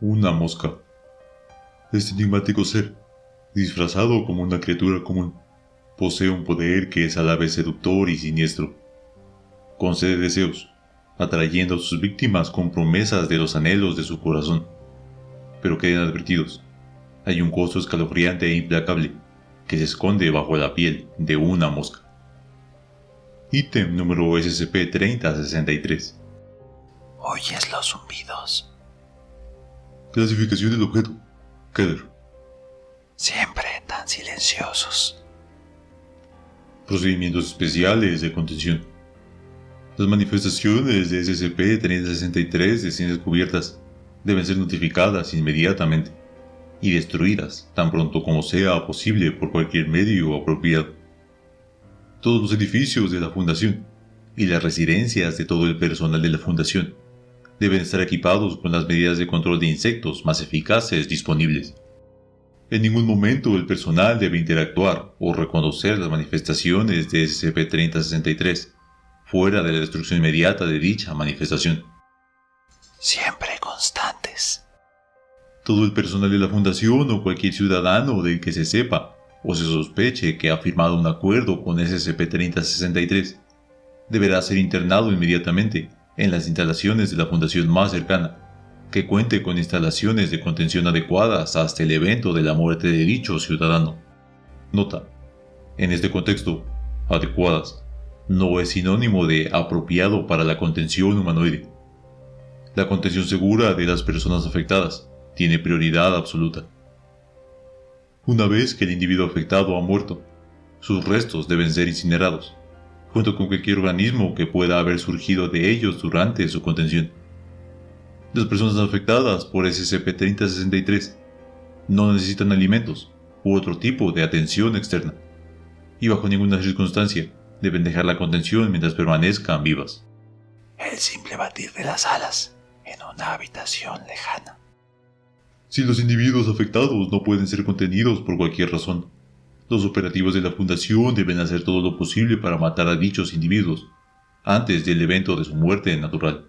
Una mosca. Este enigmático ser, disfrazado como una criatura común, posee un poder que es a la vez seductor y siniestro. Concede deseos, atrayendo a sus víctimas con promesas de los anhelos de su corazón. Pero queden advertidos, hay un costo escalofriante e implacable que se esconde bajo la piel de una mosca. Ítem número SCP-3063. Oyes los zumbidos. Clasificación del objeto. Keter. Siempre tan silenciosos. Procedimientos especiales de contención. Las manifestaciones de SCP-3063 de ciencias cubiertas deben ser notificadas inmediatamente y destruidas tan pronto como sea posible por cualquier medio apropiado. Todos los edificios de la Fundación y las residencias de todo el personal de la Fundación deben estar equipados con las medidas de control de insectos más eficaces disponibles. En ningún momento el personal debe interactuar o reconocer las manifestaciones de SCP-3063 fuera de la destrucción inmediata de dicha manifestación. Siempre constantes. Todo el personal de la Fundación o cualquier ciudadano del que se sepa o se sospeche que ha firmado un acuerdo con SCP-3063 deberá ser internado inmediatamente en las instalaciones de la Fundación más cercana, que cuente con instalaciones de contención adecuadas hasta el evento de la muerte de dicho ciudadano. Nota: en este contexto, adecuadas no es sinónimo de apropiado para la contención humanoide. La contención segura de las personas afectadas tiene prioridad absoluta. Una vez que el individuo afectado ha muerto, sus restos deben ser incinerados, junto con cualquier organismo que pueda haber surgido de ellos durante su contención. Las personas afectadas por SCP-3063 no necesitan alimentos u otro tipo de atención externa, y bajo ninguna circunstancia deben dejar la contención mientras permanezcan vivas. El simple batir de las alas en una habitación lejana. Si los individuos afectados no pueden ser contenidos por cualquier razón, los operativos de la Fundación deben hacer todo lo posible para matar a dichos individuos antes del evento de su muerte natural.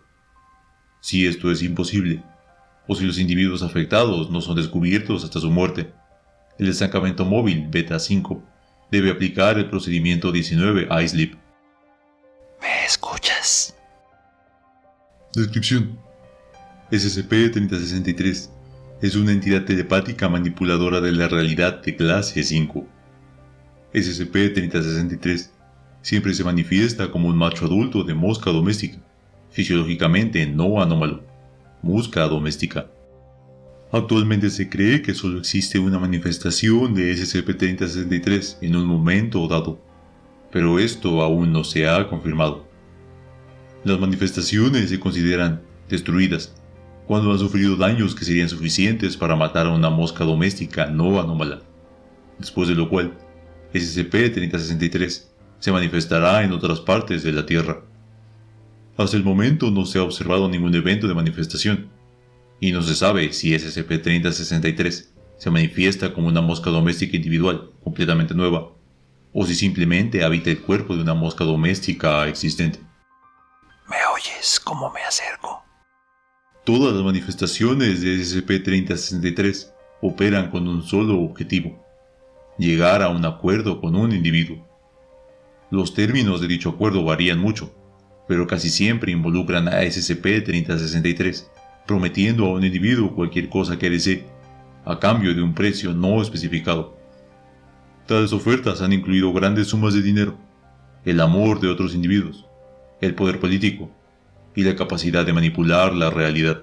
Si esto es imposible, o si los individuos afectados no son descubiertos hasta su muerte, el estancamiento móvil Beta 5 debe aplicar el procedimiento 19 iSleep. ¿Me escuchas? Descripción: SCP-3063 es una entidad telepática manipuladora de la realidad de clase 5. SCP-3063 siempre se manifiesta como un macho adulto de mosca doméstica, fisiológicamente no anómalo, mosca doméstica. Actualmente se cree que solo existe una manifestación de SCP-3063 en un momento dado, pero esto aún no se ha confirmado. Las manifestaciones se consideran destruidas cuando han sufrido daños que serían suficientes para matar a una mosca doméstica no anómala, después de lo cual SCP-3063 se manifestará en otras partes de la Tierra. Hasta el momento no se ha observado ningún evento de manifestación, y no se sabe si SCP-3063 se manifiesta como una mosca doméstica individual completamente nueva, o si simplemente habita el cuerpo de una mosca doméstica existente. ¿Me oyes cómo me acerco? Todas las manifestaciones de SCP-3063 operan con un solo objetivo: llegar a un acuerdo con un individuo. Los términos de dicho acuerdo varían mucho, pero casi siempre involucran a SCP-3063 prometiendo a un individuo cualquier cosa que desee, a cambio de un precio no especificado. Tales ofertas han incluido grandes sumas de dinero, el amor de otros individuos, el poder político y la capacidad de manipular la realidad.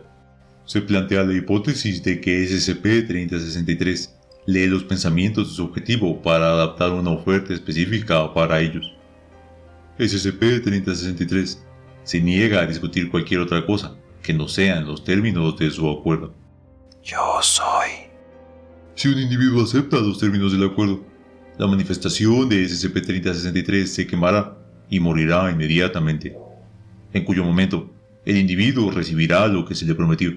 Se plantea la hipótesis de que SCP-3063 lee los pensamientos de su objetivo para adaptar una oferta específica para ellos. SCP-3063 se niega a discutir cualquier otra cosa que no sean los términos de su acuerdo. Yo soy. Si un individuo acepta los términos del acuerdo, la manifestación de SCP-3063 se quemará y morirá inmediatamente, en cuyo momento el individuo recibirá lo que se le prometió.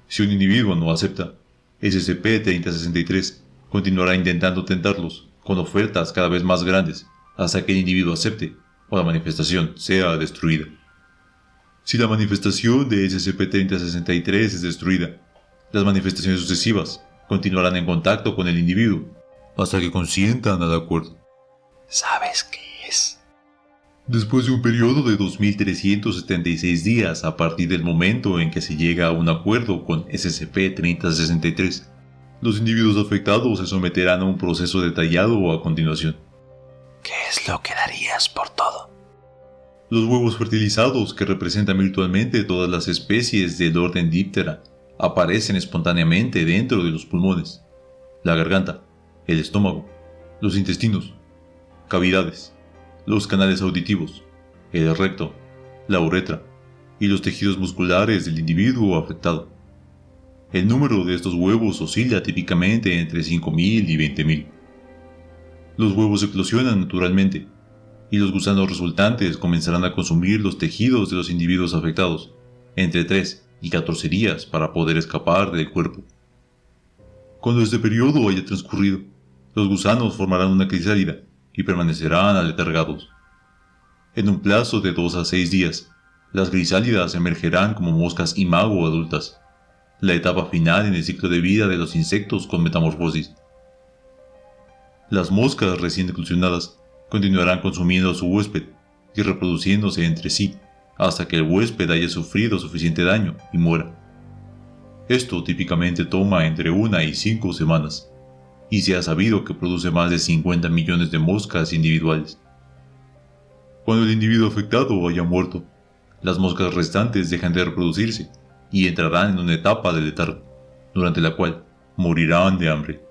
Si un individuo no acepta, SCP-3063 continuará intentando tentarlos con ofertas cada vez más grandes hasta que el individuo acepte o la manifestación sea destruida. Si la manifestación de SCP-3063 es destruida, las manifestaciones sucesivas continuarán en contacto con el individuo hasta que consientan al acuerdo. ¿Sabes qué es? Después de un periodo de 2376 días a partir del momento en que se llega a un acuerdo con SCP-3063, los individuos afectados se someterán a un proceso detallado a continuación. ¿Qué es lo que darías por todo? Los huevos fertilizados, que representan virtualmente todas las especies del orden Diptera, aparecen espontáneamente dentro de los pulmones, la garganta, el estómago, los intestinos, cavidades, los canales auditivos, el recto, la uretra y los tejidos musculares del individuo afectado. El número de estos huevos oscila típicamente entre 5.000 y 20.000. Los huevos eclosionan naturalmente, y los gusanos resultantes comenzarán a consumir los tejidos de los individuos afectados, entre 3 y 14 días para poder escapar del cuerpo. Cuando este periodo haya transcurrido, los gusanos formarán una crisálida y permanecerán aletargados. En un plazo de 2 a 6 días, las crisálidas emergerán como moscas imago adultas, la etapa final en el ciclo de vida de los insectos con metamorfosis. Las moscas recién eclosionadas continuarán consumiendo a su huésped y reproduciéndose entre sí hasta que el huésped haya sufrido suficiente daño y muera. Esto típicamente toma entre 1 y 5 semanas, y se ha sabido que produce más de 50 millones de moscas individuales. Cuando el individuo afectado haya muerto, las moscas restantes dejan de reproducirse y entrarán en una etapa de letargo, durante la cual morirán de hambre.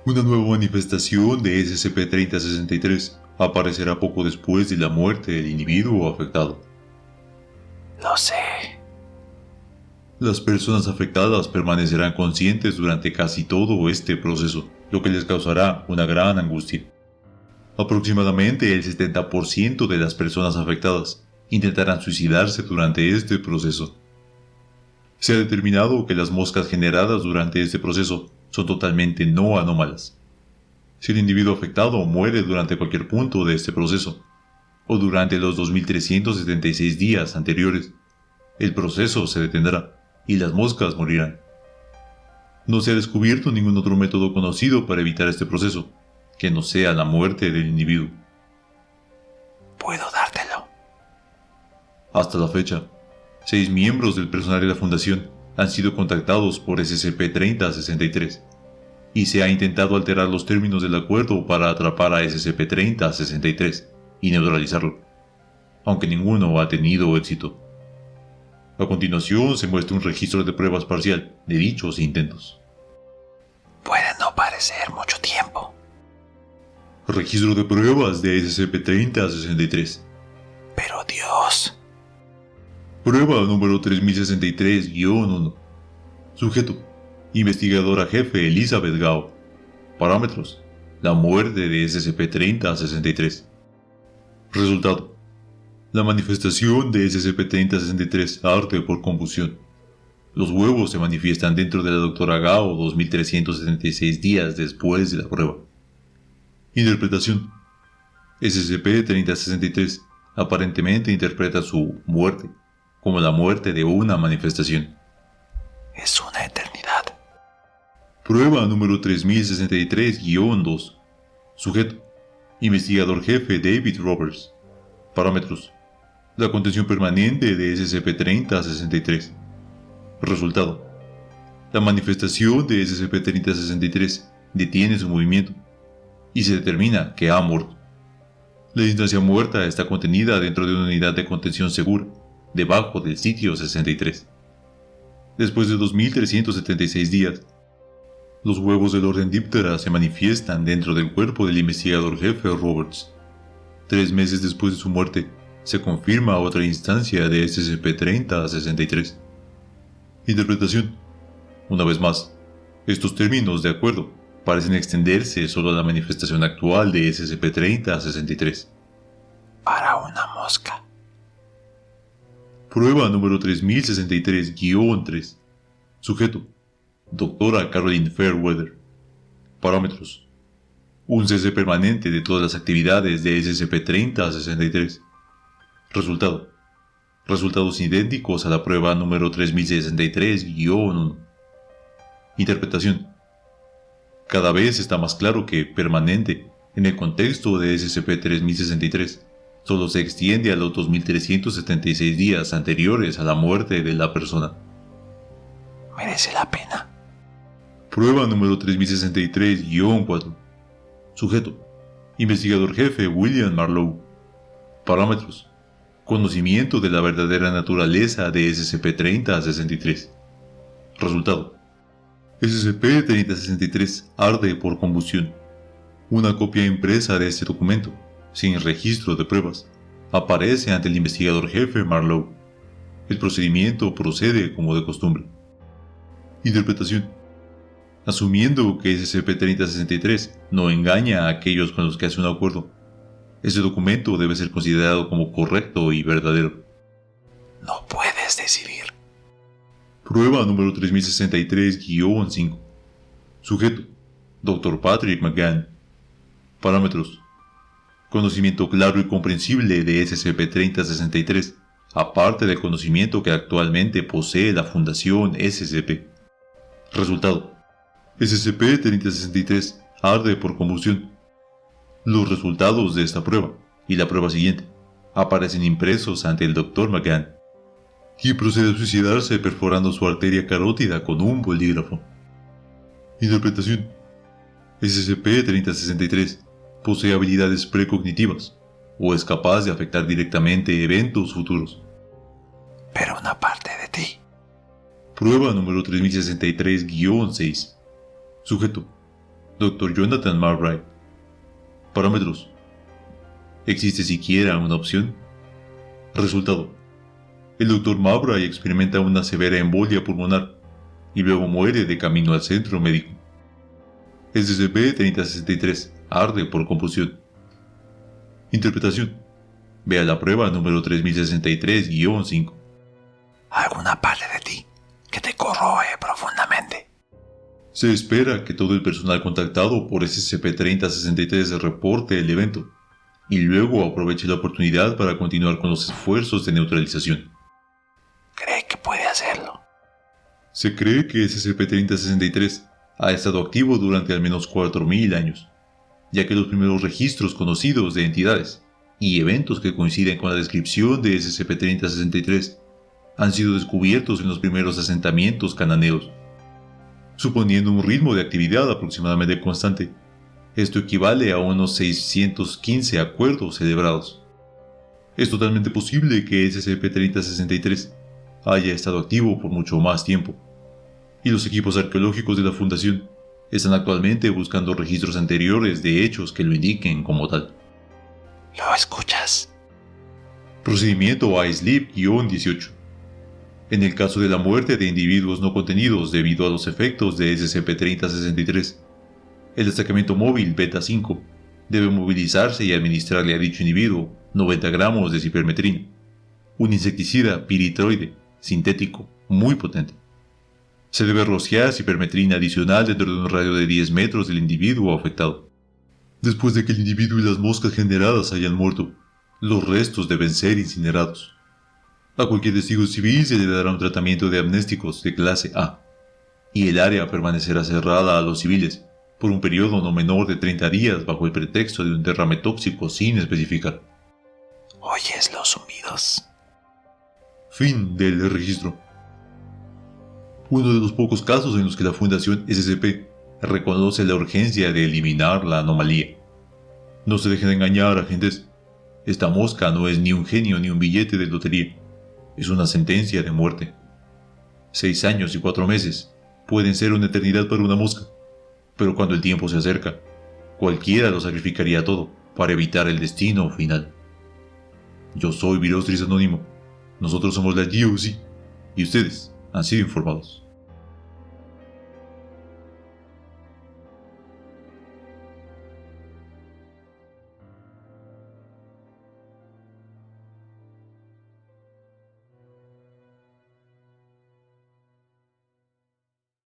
Una nueva manifestación de SCP-3063 aparecerá poco después de la muerte del individuo afectado. Lo sé. Las personas afectadas permanecerán conscientes durante casi todo este proceso, lo que les causará una gran angustia. Aproximadamente el 70% de las personas afectadas intentarán suicidarse durante este proceso. Se ha determinado que las moscas generadas durante este proceso son totalmente no anómalas. Si el individuo afectado muere durante cualquier punto de este proceso, o durante los 2376 días anteriores, el proceso se detendrá y las moscas morirán. No se ha descubierto ningún otro método conocido para evitar este proceso, que no sea la muerte del individuo. Puedo dártelo. Hasta la fecha, 6 miembros del personal de la Fundación han sido contactados por SCP-3063, y se ha intentado alterar los términos del acuerdo para atrapar a SCP-3063 y neutralizarlo, aunque ninguno ha tenido éxito. A continuación se muestra un registro de pruebas parcial de dichos intentos. Puede no parecer mucho tiempo. Registro de pruebas de SCP-3063. Pero Dios. Prueba número 3063-1. Sujeto: investigadora jefe Elizabeth Gao. Parámetros: la muerte de SCP-3063. Resultado: la manifestación de SCP-3063 arde por confusión. Los huevos se manifiestan dentro de la Dra. Gao 2376 días después de la prueba. Interpretación: SCP-3063 aparentemente interpreta su muerte como la muerte de una manifestación. Es una eternidad. Prueba número 3063-2. Sujeto: investigador jefe David Roberts. Parámetros: la contención permanente de SCP-3063. Resultado: la manifestación de SCP-3063 detiene su movimiento y se determina que ha muerto. La instancia muerta está contenida dentro de una unidad de contención segura, debajo del sitio 63. Después de 2376 días, los huevos del orden Diptera se manifiestan dentro del cuerpo del investigador jefe Roberts. 3 meses después de su muerte, se confirma otra instancia de SCP-3063. Interpretación: una vez más, estos términos de acuerdo parecen extenderse solo a la manifestación actual de SCP-3063. Para una mosca. Prueba número 3063-3. Sujeto: Dra. Caroline Fairweather. Parámetros: un cese permanente de todas las actividades de SCP-3063. Resultado: Resultados idénticos a la prueba número 3063-1. Interpretación. Cada vez está más claro que permanente, en el contexto de SCP-3063, solo se extiende a los 2376 días anteriores a la muerte de la persona. Merece la pena. Prueba número 3063-4. Sujeto. Investigador jefe William Marlowe. Parámetros. Conocimiento de la verdadera naturaleza de SCP-3063. Resultado. SCP-3063 arde por combustión. Una copia impresa de este documento, sin registro de pruebas, aparece ante el investigador jefe Marlowe. El procedimiento procede como de costumbre. Interpretación. Asumiendo que SCP-3063 no engaña a aquellos con los que hace un acuerdo, este documento debe ser considerado como correcto y verdadero. No puedes decidir. Prueba número 3063-5. Sujeto. Dr. Patrick McGann. Parámetros. Conocimiento claro y comprensible de SCP-3063, aparte del conocimiento que actualmente posee la Fundación SCP. Resultado. SCP-3063 arde por combustión. Los resultados de esta prueba y la prueba siguiente aparecen impresos ante el Dr. McGann, y procede a suicidarse perforando su arteria carótida con un bolígrafo. Interpretación. SCP-3063 posee habilidades precognitivas o es capaz de afectar directamente eventos futuros. Pero una parte de ti. Prueba número 3063-6. Sujeto. Dr. Jonathan Marbright. Parámetros. ¿Existe siquiera una opción? Resultado. El Dr. Marbright experimenta una severa embolia pulmonar y luego muere de camino al centro médico. SCP-3063 arde por combustión. Interpretación. Vea la prueba número 3063-5. Alguna parte de ti que te corroe profundamente. Se espera que todo el personal contactado por SCP-3063 reporte el evento y luego aproveche la oportunidad para continuar con los esfuerzos de neutralización. ¿Cree que puede hacerlo? Se cree que SCP-3063 ha estado activo durante al menos 4000 años, ya que los primeros registros conocidos de entidades y eventos que coinciden con la descripción de SCP-3063 han sido descubiertos en los primeros asentamientos cananeos, suponiendo un ritmo de actividad aproximadamente constante. Esto equivale a unos 615 acuerdos celebrados. Es totalmente posible que SCP-3063 haya estado activo por mucho más tiempo, y los equipos arqueológicos de la Fundación están actualmente buscando registros anteriores de hechos que lo indiquen como tal. ¿Lo escuchas? Procedimiento ISLEEP-18. En el caso de la muerte de individuos no contenidos debido a los efectos de SCP-3063, el destacamento móvil Beta-5 debe movilizarse y administrarle a dicho individuo 90 gramos de cipermetrina, un insecticida piritroide sintético muy potente. Se debe rociar cipermetrina adicional dentro de un radio de 10 metros del individuo afectado. Después de que el individuo y las moscas generadas hayan muerto, los restos deben ser incinerados. A cualquier testigo civil se le dará un tratamiento de amnésticos de clase A, y el área permanecerá cerrada a los civiles por un periodo no menor de 30 días bajo el pretexto de un derrame tóxico sin especificar. ¿Oyes los zumbidos? Fin del registro. Uno de los pocos casos en los que la Fundación SCP reconoce la urgencia de eliminar la anomalía. No se dejen engañar, agentes. Esta mosca no es ni un genio ni un billete de lotería. Es una sentencia de muerte. 6 años y 4 meses pueden ser una eternidad para una mosca, pero cuando el tiempo se acerca, cualquiera lo sacrificaría todo para evitar el destino final. Yo soy Virostris Anónimo. Nosotros somos la GOC y ustedes han sido informados.